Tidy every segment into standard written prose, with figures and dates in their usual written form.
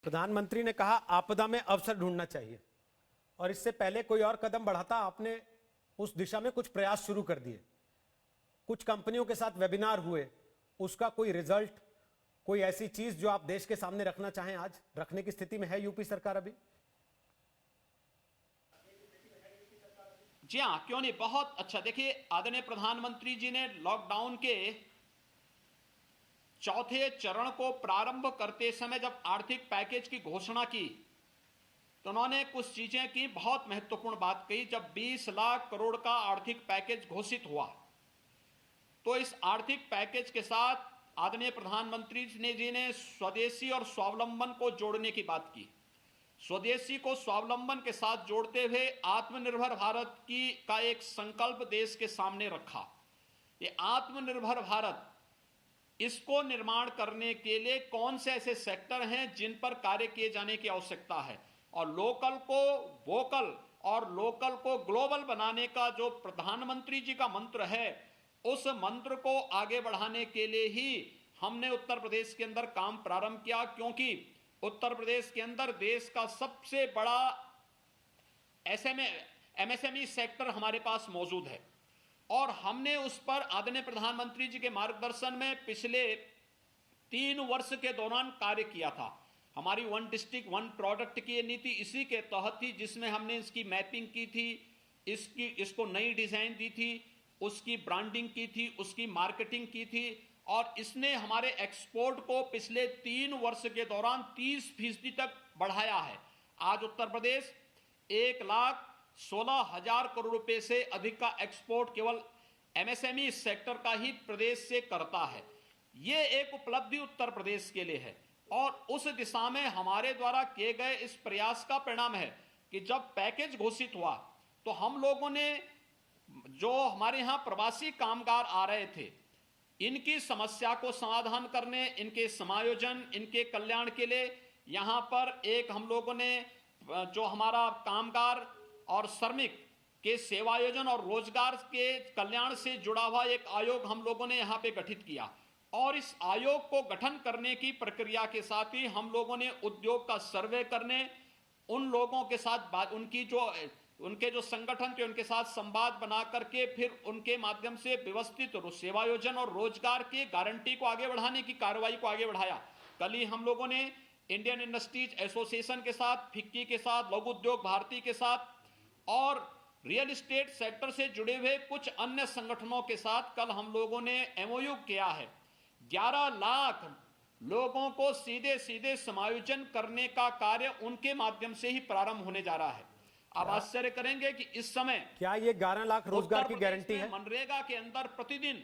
प्रधानमंत्री ने कहा आपदा में अवसर ढूंढना चाहिए और इससे पहले कोई और कदम बढ़ाता आपने उस दिशा में कुछ प्रयास शुरू कर दिए। कुछ कंपनियों के साथ वेबिनार हुए, उसका कोई रिजल्ट, कोई ऐसी चीज जो आप देश के सामने रखना चाहें, आज रखने की स्थिति में है यूपी सरकार अभी? जी हाँ, क्यों नहीं, बहुत अच्छा। देखिए, आदरणीय प्रधानमंत्री जी ने लॉकडाउन के चौथे चरण को प्रारंभ करते समय जब आर्थिक पैकेज की घोषणा की तो उन्होंने कुछ चीजें की, बहुत महत्वपूर्ण बात कही। जब 20 लाख करोड़ का आर्थिक पैकेज घोषित हुआ तो इस आर्थिक पैकेज के साथ आदरणीय प्रधानमंत्री जी ने स्वदेशी और स्वावलंबन को जोड़ने की बात की। स्वदेशी को स्वावलंबन के साथ जोड़ते हुए आत्मनिर्भर भारत का एक संकल्प देश के सामने रखा। ये आत्मनिर्भर भारत, इसको निर्माण करने के लिए कौन से ऐसे सेक्टर हैं जिन पर कार्य किए जाने की आवश्यकता है, और लोकल को वोकल और लोकल को ग्लोबल बनाने का जो प्रधानमंत्री जी का मंत्र है, उस मंत्र को आगे बढ़ाने के लिए ही हमने उत्तर प्रदेश के अंदर काम प्रारंभ किया। क्योंकि उत्तर प्रदेश के अंदर देश का सबसे बड़ा एमएसएमई सेक्टर हमारे पास मौजूद है और हमने उस पर आदरणीय प्रधानमंत्री जी के मार्गदर्शन में पिछले 3 वर्ष के दौरान कार्य किया था। हमारी 1 डिस्ट्रिक्ट 1 प्रोडक्ट की ये नीति इसी के तहत थी, जिसमें हमने इसकी मैपिंग की थी, इसको नई डिजाइन दी थी, उसकी ब्रांडिंग की थी, उसकी मार्केटिंग की थी, और इसने हमारे एक्सपोर्ट को पिछले 3 वर्ष के दौरान 30% तक बढ़ाया है। आज उत्तर प्रदेश 1,16,000 करोड़ रुपए से अधिक का एक्सपोर्ट केवल एमएसएमई सेक्टर का ही प्रदेश से करता है। ये एक उपलब्धि उत्तर प्रदेश के लिए है और उस दिशा में हमारे द्वारा किए गए इस प्रयास का परिणाम है कि जब पैकेज घोषित हुआ तो हम लोगों ने, जो हमारे यहां प्रवासी कामगार आ रहे थे, इनकी समस्या को समाधान करने, इनके समायोजन, इनके कल्याण के लिए यहां पर एक हम लोगों ने जो हमारा कामगार और श्रमिक के सेवायोजन और रोजगार के कल्याण से जुड़ा हुआ एक आयोग हम लोगों ने यहां पे गठित किया। और इस आयोग को गठन करने की प्रक्रिया के साथ ही हम लोगों ने उद्योग का सर्वे करने, उन लोगों के साथ बात, उनके जो संगठन थे उनके साथ संवाद बना करके फिर उनके माध्यम से व्यवस्थित सेवायोजन और रोजगार की गारंटी को आगे बढ़ाने की कार्रवाई को आगे बढ़ाया। कल ही हम लोगों ने इंडियन इंडस्ट्रीज एसोसिएशन के साथ, फिक्की के साथ, लघु उद्योग भारती के साथ और रियल एस्टेट सेक्टर से जुड़े हुए कुछ अन्य संगठनों के साथ कल हम लोगों ने एमओयू किया है। 11 लाख लोगों को सीधे सीधे समायोजन करने का कार्य उनके माध्यम से ही प्रारंभ होने जा रहा है। आप आश्चर्य करेंगे कि इस समय क्या ये 11 लाख रोजगार की गारंटी है? मनरेगा के अंदर प्रतिदिन,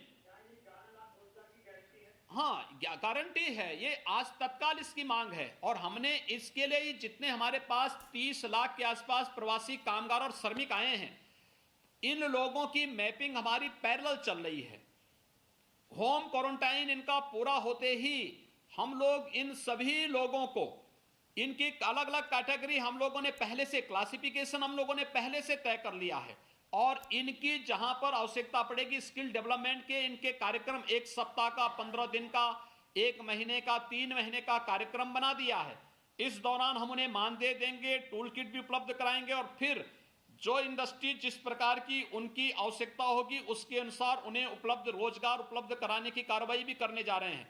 हाँ, गारंटी है। ये आज तत्काल इसकी मांग है और हमने इसके लिए जितने हमारे पास 30 लाख के आसपास प्रवासी कामगार और श्रमिक आए हैं, इन लोगों की मैपिंग हमारी पैरेलल चल रही है। होम क्वारंटाइन इनका पूरा होते ही हम लोग इन सभी लोगों को, इनकी अलग अलग कैटेगरी हम लोगों ने पहले से, क्लासिफिकेशन हम लोगों ने पहले से तय कर लिया है और इनकी जहां पर आवश्यकता पड़ेगी स्किल डेवलपमेंट के, इनके कार्यक्रम 1 सप्ताह का, 15 दिन का, 1 महीने का, 3 महीने का कार्यक्रम बना दिया है। इस दौरान हम उन्हें मानदेय देंगे, टूल किट भी उपलब्ध कराएंगे और फिर जो इंडस्ट्री जिस प्रकार की उनकी आवश्यकता होगी उसके अनुसार उन्हें उपलब्ध रोजगार उपलब्ध कराने की कार्रवाई भी करने जा रहे हैं।